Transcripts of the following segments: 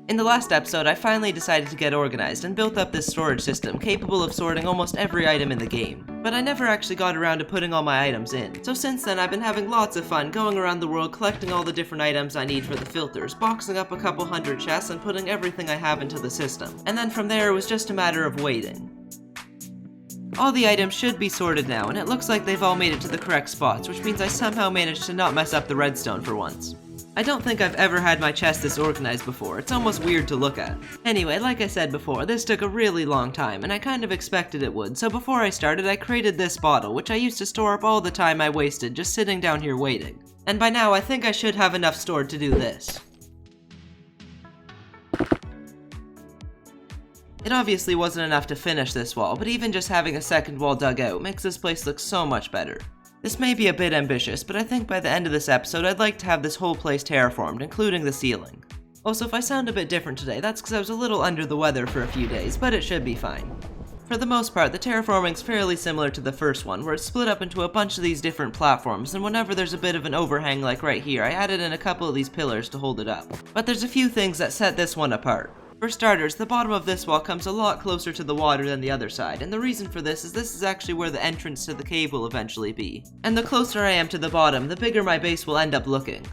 In the last episode, I finally decided to get organized and built up this storage system capable of sorting almost every item in the game. But I never actually got around to putting all my items in. So since then, I've been having lots of fun going around the world collecting all the different items I need for the filters, boxing up a couple hundred chests and putting everything I have into the system. And then from there, it was just a matter of waiting. All the items should be sorted now, and it looks like they've all made it to the correct spots, which means I somehow managed to not mess up the redstone for once. I don't think I've ever had my chest this organized before, it's almost weird to look at. Anyway, like I said before, this took a really long time, and I kind of expected it would, so before I started I created this bottle, which I used to store up all the time I wasted just sitting down here waiting. And by now I think I should have enough stored to do this. It obviously wasn't enough to finish this wall, but even just having a second wall dug out makes this place look so much better. This may be a bit ambitious, but I think by the end of this episode I'd like to have this whole place terraformed, including the ceiling. Also, if I sound a bit different today, that's because I was a little under the weather for a few days, but it should be fine. For the most part, the terraforming's fairly similar to the first one, where it's split up into a bunch of these different platforms, and whenever there's a bit of an overhang like right here, I added in a couple of these pillars to hold it up. But there's a few things that set this one apart. For starters, the bottom of this wall comes a lot closer to the water than the other side, and the reason for this is actually where the entrance to the cave will eventually be. And the closer I am to the bottom, the bigger my base will end up looking.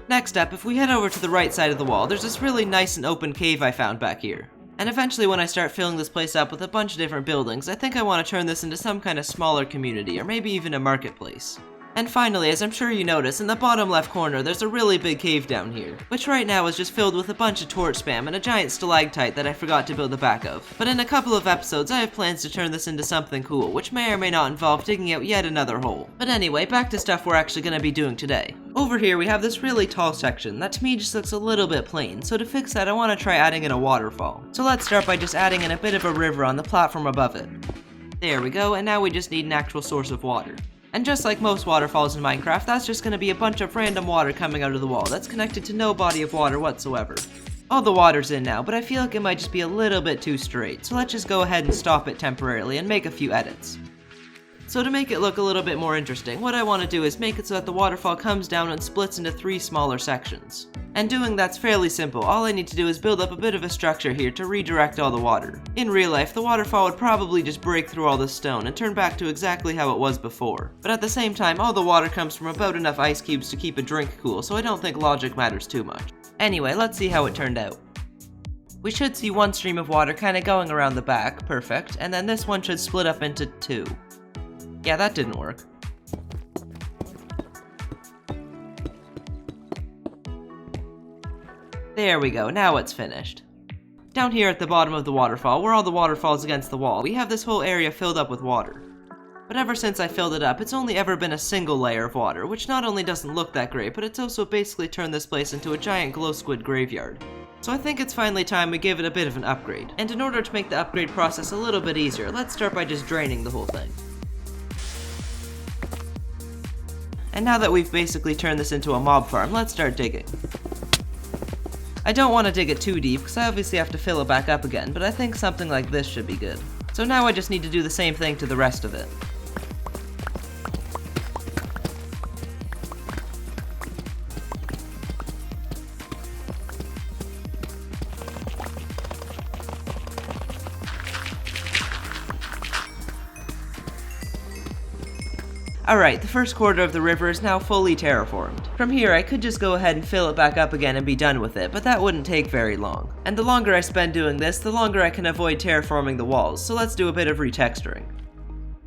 Next up, if we head over to the right side of the wall, there's this really nice and open cave I found back here. And eventually when I start filling this place up with a bunch of different buildings, I think I want to turn this into some kind of smaller community, or maybe even a marketplace. And finally, as I'm sure you notice, in the bottom left corner there's a really big cave down here, which right now is just filled with a bunch of torch spam and a giant stalactite that I forgot to build the back of. But in a couple of episodes I have plans to turn this into something cool, which may or may not involve digging out yet another hole. But anyway, back to stuff we're actually going to be doing today. Over here we have this really tall section that to me just looks a little bit plain, so to fix that I want to try adding in a waterfall. So let's start by just adding in a bit of a river on the platform above it. There we go, and now we just need an actual source of water. And just like most waterfalls in Minecraft, that's just going to be a bunch of random water coming out of the wall that's connected to no body of water whatsoever. All the water's in now, but I feel like it might just be a little bit too straight, so let's just go ahead and stop it temporarily and make a few edits. So to make it look a little bit more interesting, what I want to do is make it so that the waterfall comes down and splits into 3 smaller sections. And doing that's fairly simple, all I need to do is build up a bit of a structure here to redirect all the water. In real life, the waterfall would probably just break through all this stone and turn back to exactly how it was before. But at the same time, all the water comes from about enough ice cubes to keep a drink cool, so I don't think logic matters too much. Anyway, let's see how it turned out. We should see one stream of water kinda going around the back, perfect, and then this one should split up into 2. Yeah, that didn't work. There we go, now it's finished. Down here at the bottom of the waterfall, where all the water falls against the wall, we have this whole area filled up with water. But ever since I filled it up, it's only ever been a single layer of water, which not only doesn't look that great, but it's also basically turned this place into a giant glow squid graveyard. So I think it's finally time we give it a bit of an upgrade. And in order to make the upgrade process a little bit easier, let's start by just draining the whole thing. And now that we've basically turned this into a mob farm, let's start digging. I don't want to dig it too deep, because I obviously have to fill it back up again, but I think something like this should be good. So now I just need to do the same thing to the rest of it. Alright, the first quarter of the river is now fully terraformed. From here, I could just go ahead and fill it back up again and be done with it, but that wouldn't take very long. And the longer I spend doing this, the longer I can avoid terraforming the walls, so let's do a bit of retexturing.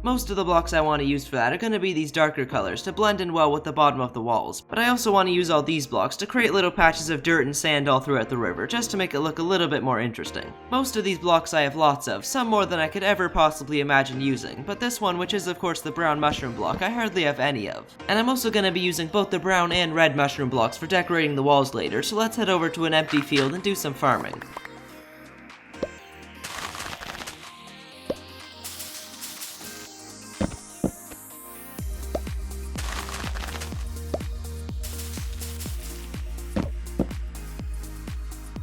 Most of the blocks I want to use for that are going to be these darker colors to blend in well with the bottom of the walls, but I also want to use all these blocks to create little patches of dirt and sand all throughout the river, just to make it look a little bit more interesting. Most of these blocks I have lots of, some more than I could ever possibly imagine using, but this one, which is of course the brown mushroom block, I hardly have any of. And I'm also going to be using both the brown and red mushroom blocks for decorating the walls later, so let's head over to an empty field and do some farming.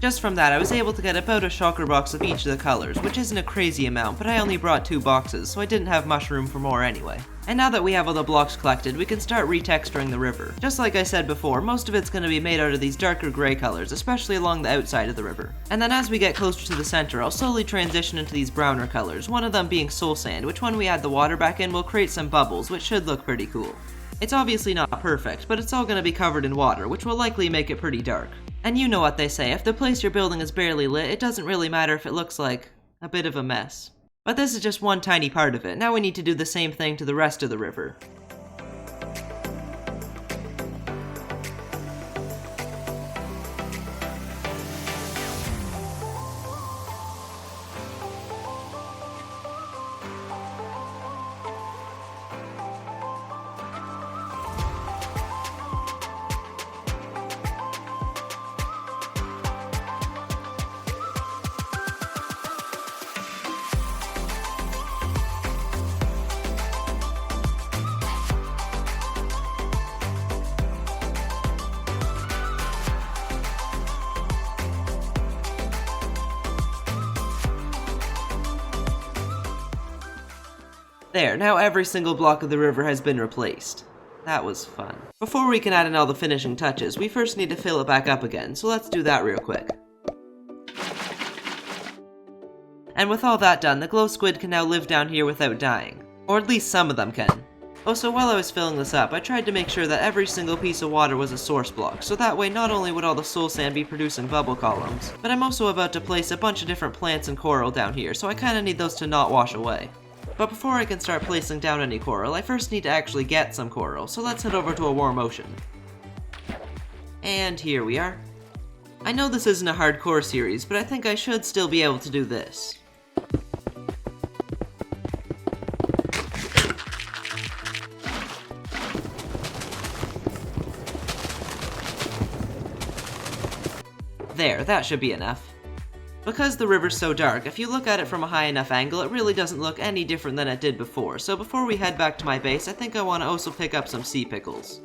Just from that, I was able to get about a shulker box of each of the colors, which isn't a crazy amount, but I only brought 2 boxes, so I didn't have much room for more anyway. And now that we have all the blocks collected, we can start retexturing the river. Just like I said before, most of it's going to be made out of these darker grey colors, especially along the outside of the river. And then as we get closer to the center, I'll slowly transition into these browner colors, one of them being soul sand, which when we add the water back in will create some bubbles, which should look pretty cool. It's obviously not perfect, but it's all going to be covered in water, which will likely make it pretty dark. And you know what they say, if the place you're building is barely lit, it doesn't really matter if it looks like a bit of a mess. But this is just one tiny part of it. Now we need to do the same thing to the rest of the river. There, now every single block of the river has been replaced. That was fun. Before we can add in all the finishing touches, we first need to fill it back up again, so let's do that real quick. And with all that done, the glow squid can now live down here without dying. Or at least some of them can. Also, while I was filling this up, I tried to make sure that every single piece of water was a source block, so that way not only would all the soul sand be producing bubble columns, but I'm also about to place a bunch of different plants and coral down here, so I kinda need those to not wash away. But before I can start placing down any coral, I first need to actually get some coral, so let's head over to a warm ocean. And here we are. I know this isn't a hardcore series, but I think I should still be able to do this. There, that should be enough. Because the river's so dark, if you look at it from a high enough angle, it really doesn't look any different than it did before, so before we head back to my base, I think I want to also pick up some sea pickles.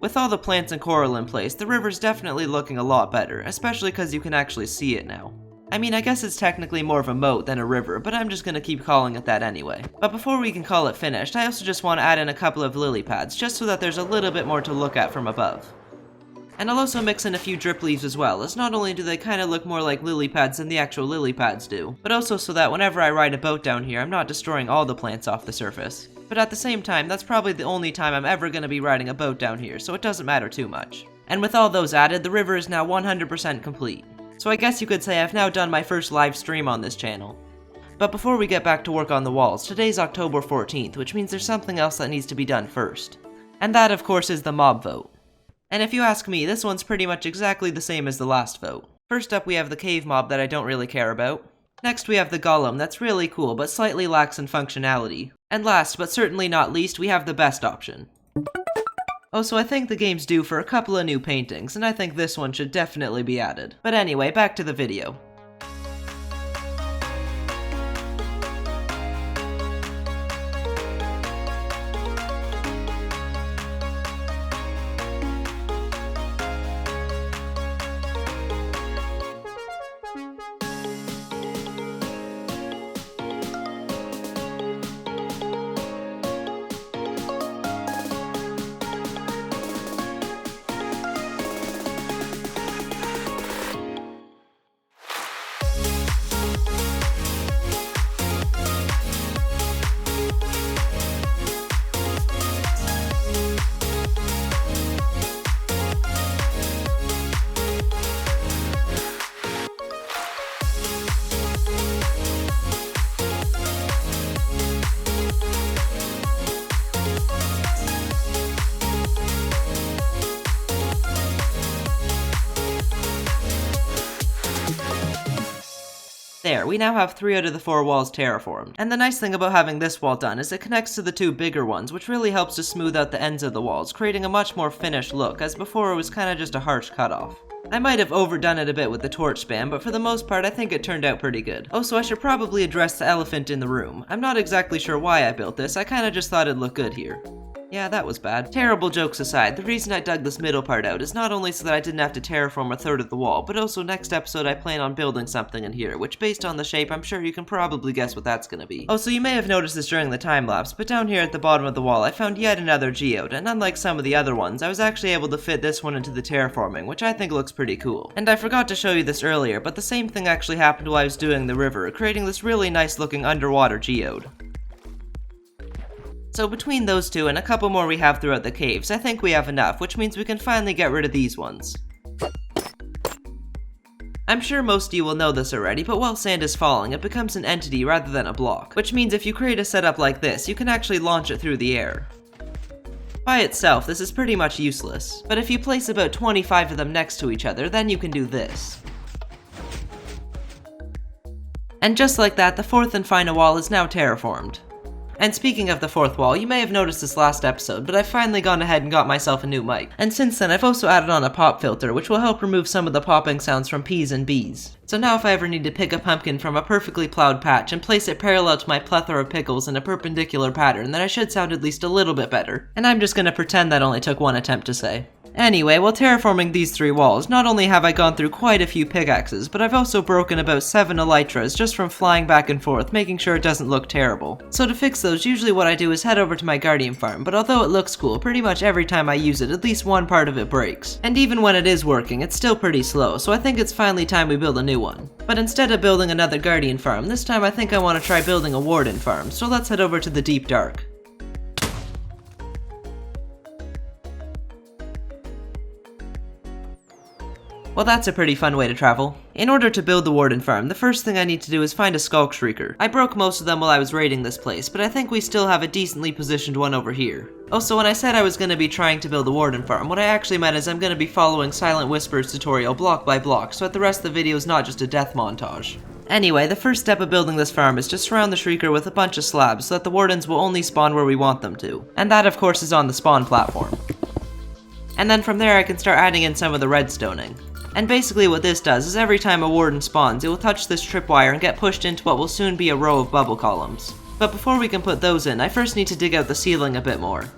With all the plants and coral in place, the river's definitely looking a lot better, especially because you can actually see it now. I mean, I guess it's technically more of a moat than a river, but I'm just gonna keep calling it that anyway. But before we can call it finished, I also just want to add in a couple of lily pads, just so that there's a little bit more to look at from above. And I'll also mix in a few drip leaves as well, as not only do they kinda look more like lily pads than the actual lily pads do, but also so that whenever I ride a boat down here, I'm not destroying all the plants off the surface. But at the same time, that's probably the only time I'm ever gonna be riding a boat down here, so it doesn't matter too much. And with all those added, the river is now 100% complete. So I guess you could say I've now done my first live stream on this channel. But before we get back to work on the walls, today's October 14th, which means there's something else that needs to be done first. And that, of course, is the mob vote. And if you ask me, this one's pretty much exactly the same as the last vote. First up we have the cave mob that I don't really care about. Next we have the golem that's really cool but slightly lacks in functionality. And last, but certainly not least, we have the best option. Oh, so I think the game's due for a couple of new paintings, and I think this one should definitely be added. But anyway, back to the video. There, we now have 3 out of the 4 walls terraformed. And the nice thing about having this wall done is it connects to the 2 bigger ones, which really helps to smooth out the ends of the walls, creating a much more finished look, as before it was kinda just a harsh cutoff. I might have overdone it a bit with the torch spam, but for the most part I think it turned out pretty good. Oh, so I should probably address the elephant in the room. I'm not exactly sure why I built this, I kinda just thought it'd look good here. Yeah, that was bad. Terrible jokes aside, the reason I dug this middle part out is not only so that I didn't have to terraform a third of the wall, but also next episode I plan on building something in here, which based on the shape I'm sure you can probably guess what that's gonna be. Oh, so you may have noticed this during the time lapse, but down here at the bottom of the wall I found yet another geode, and unlike some of the other ones, I was actually able to fit this one into the terraforming, which I think looks pretty cool. And I forgot to show you this earlier, but the same thing actually happened while I was doing the river, creating this really nice looking underwater geode. So between those two and a couple more we have throughout the caves, I think we have enough, which means we can finally get rid of these ones. I'm sure most of you will know this already, but while sand is falling, it becomes an entity rather than a block, which means if you create a setup like this, you can actually launch it through the air. By itself, this is pretty much useless, but if you place about 25 of them next to each other, then you can do this. And just like that, the fourth and final wall is now terraformed. And speaking of the fourth wall, you may have noticed this last episode, but I've finally gone ahead and got myself a new mic. And since then, I've also added on a pop filter, which will help remove some of the popping sounds from P's and B's. So now if I ever need to pick a pumpkin from a perfectly plowed patch and place it parallel to my plethora of pickles in a perpendicular pattern, then I should sound at least a little bit better. And I'm just gonna pretend that only took one attempt to say. Anyway, while terraforming these 3 walls, not only have I gone through quite a few pickaxes, but I've also broken about 7 elytras just from flying back and forth, making sure it doesn't look terrible. So to fix those, usually what I do is head over to my guardian farm, but although it looks cool, pretty much every time I use it, at least one part of it breaks. And even when it is working, it's still pretty slow, so I think it's finally time we build a new one. But instead of building another guardian farm, this time I think I want to try building a warden farm, so let's head over to the deep dark. Well, that's a pretty fun way to travel. In order to build the warden farm, the first thing I need to do is find a skulk shrieker. I broke most of them while I was raiding this place, but I think we still have a decently positioned one over here. Also, when I said I was going to be trying to build a warden farm, what I actually meant is I'm going to be following Silentwisperer's tutorial block by block, so that the rest of the video is not just a death montage. Anyway, the first step of building this farm is to surround the shrieker with a bunch of slabs so that the wardens will only spawn where we want them to. And that of course is on the spawn platform. And then from there I can start adding in some of the redstoning. And basically what this does is every time a warden spawns, it will touch this tripwire and get pushed into what will soon be a row of bubble columns. But before we can put those in, I first need to dig out the ceiling a bit more.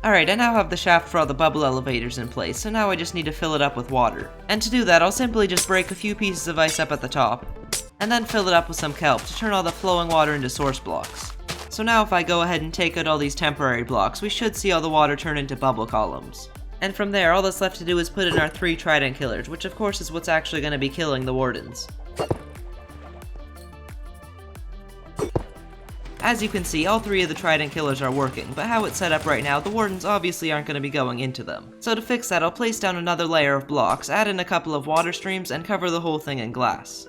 Alright, I now have the shaft for all the bubble elevators in place, so now I just need to fill it up with water. And to do that, I'll simply just break a few pieces of ice up at the top, and then fill it up with some kelp to turn all the flowing water into source blocks. So now if I go ahead and take out all these temporary blocks, we should see all the water turn into bubble columns. And from there, all that's left to do is put in our 3 trident killers, which of course is what's actually going to be killing the wardens. As you can see, all 3 of the trident killers are working, but how it's set up right now, the wardens obviously aren't going to be going into them. So to fix that, I'll place down another layer of blocks, add in a couple of water streams, and cover the whole thing in glass.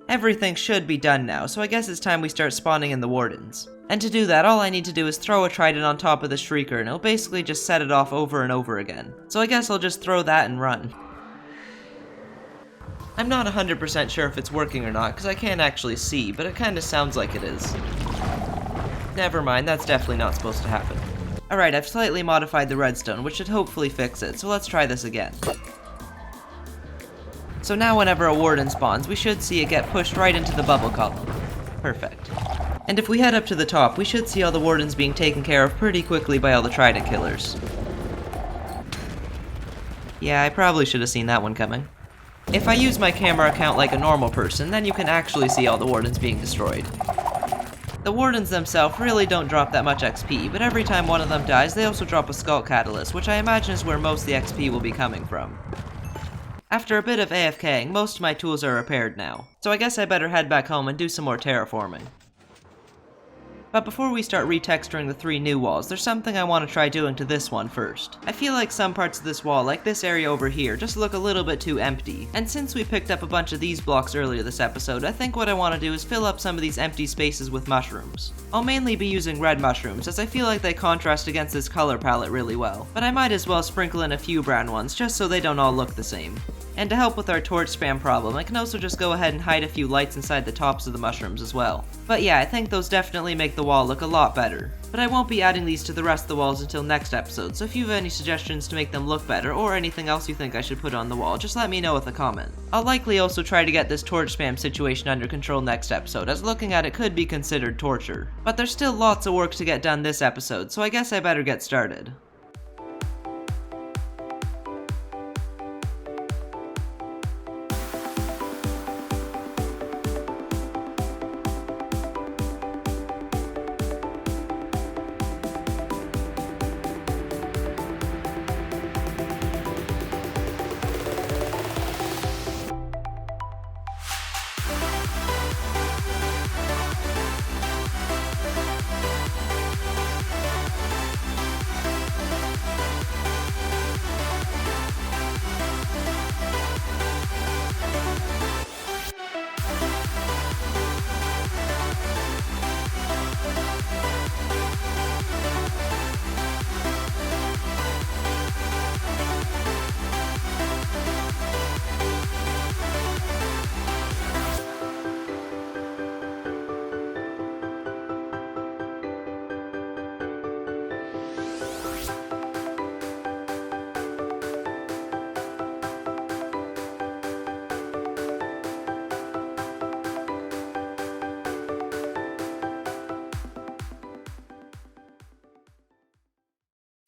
Everything should be done now, so I guess it's time we start spawning in the wardens. And to do that, all I need to do is throw a trident on top of the shrieker, and it'll basically just set it off over and over again. So I guess I'll just throw that and run. I'm not 100% sure if it's working or not, because I can't actually see, but it kinda sounds like it is. Never mind, that's definitely not supposed to happen. Alright, I've slightly modified the redstone, which should hopefully fix it, so let's try this again. So now whenever a warden spawns, we should see it get pushed right into the bubble column. Perfect. And if we head up to the top, we should see all the wardens being taken care of pretty quickly by all the trident killers. Yeah, I probably should have seen that one coming. If I use my camera account like a normal person, then you can actually see all the wardens being destroyed. The wardens themselves really don't drop that much XP, but every time one of them dies, they also drop a skull catalyst, which I imagine is where most of the XP will be coming from. After a bit of AFKing, most of my tools are repaired now, so I guess I better head back home and do some more terraforming. But before we start retexturing the 3 new walls, there's something I want to try doing to this one first. I feel like some parts of this wall, like this area over here, just look a little bit too empty. And since we picked up a bunch of these blocks earlier this episode, I think what I want to do is fill up some of these empty spaces with mushrooms. I'll mainly be using red mushrooms, as I feel like they contrast against this color palette really well, but I might as well sprinkle in a few brown ones, just so they don't all look the same. And to help with our torch spam problem, I can also just go ahead and hide a few lights inside the tops of the mushrooms as well. But yeah, I think those definitely make the wall look a lot better. But I won't be adding these to the rest of the walls until next episode, so if you have any suggestions to make them look better, or anything else you think I should put on the wall, just let me know with a comment. I'll likely also try to get this torch spam situation under control next episode, as looking at it could be considered torture. But there's still lots of work to get done this episode, so I guess I better get started.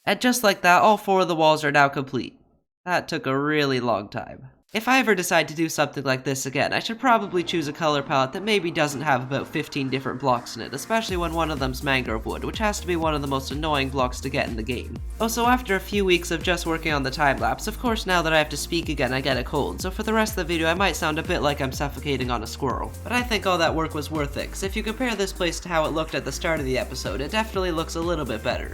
And just like that, all 4 of the walls are now complete. That took a really long time. If I ever decide to do something like this again, I should probably choose a color palette that maybe doesn't have about 15 different blocks in it, especially when one of them's mangrove wood, which has to be one of the most annoying blocks to get in the game. Also, after a few weeks of just working on the time-lapse, of course now that I have to speak again I get a cold, so for the rest of the video I might sound a bit like I'm suffocating on a squirrel. But I think all that work was worth it, 'cause if you compare this place to how it looked at the start of the episode, it definitely looks a little bit better.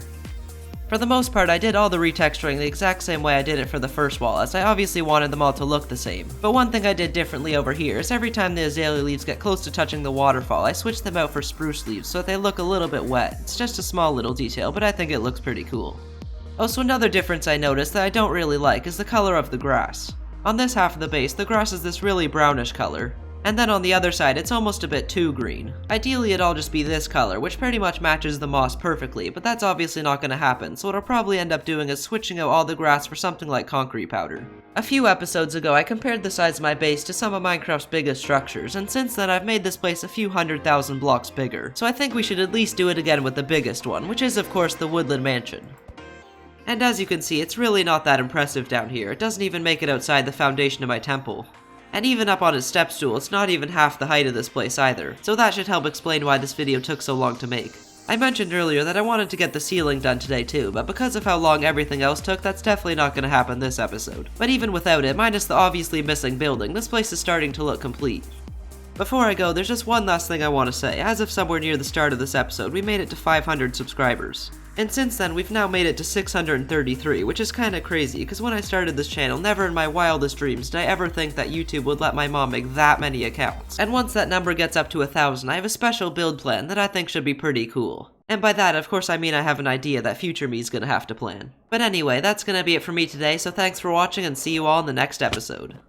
For the most part, I did all the retexturing the exact same way I did it for the first wall, as I obviously wanted them all to look the same. But one thing I did differently over here is every time the azalea leaves get close to touching the waterfall, I switch them out for spruce leaves so that they look a little bit wet. It's just a small little detail, but I think it looks pretty cool. Also, another difference I noticed that I don't really like is the color of the grass. On this half of the base, the grass is this really brownish color. And then on the other side, it's almost a bit too green. Ideally, it'd all just be this color, which pretty much matches the moss perfectly, but that's obviously not gonna happen, so what I'll probably end up doing is switching out all the grass for something like concrete powder. A few episodes ago, I compared the size of my base to some of Minecraft's biggest structures, and since then I've made this place a few 100,000 blocks bigger, so I think we should at least do it again with the biggest one, which is of course the Woodland Mansion. And as you can see, it's really not that impressive down here. It doesn't even make it outside the foundation of my temple. And even up on its step stool, it's not even half the height of this place either, so that should help explain why this video took so long to make. I mentioned earlier that I wanted to get the ceiling done today too, but because of how long everything else took, that's definitely not going to happen this episode. But even without it, minus the obviously missing building, this place is starting to look complete. Before I go, there's just one last thing I want to say. As of somewhere near the start of this episode, we made it to 500 subscribers. And since then, we've now made it to 633, which is kinda crazy, because when I started this channel, never in my wildest dreams did I ever think that YouTube would let my mom make that many accounts. And once that number gets up to 1,000, I have a special build plan that I think should be pretty cool. And by that, of course, I mean I have an idea that future me's gonna have to plan. But anyway, that's gonna be it for me today, so thanks for watching and see you all in the next episode.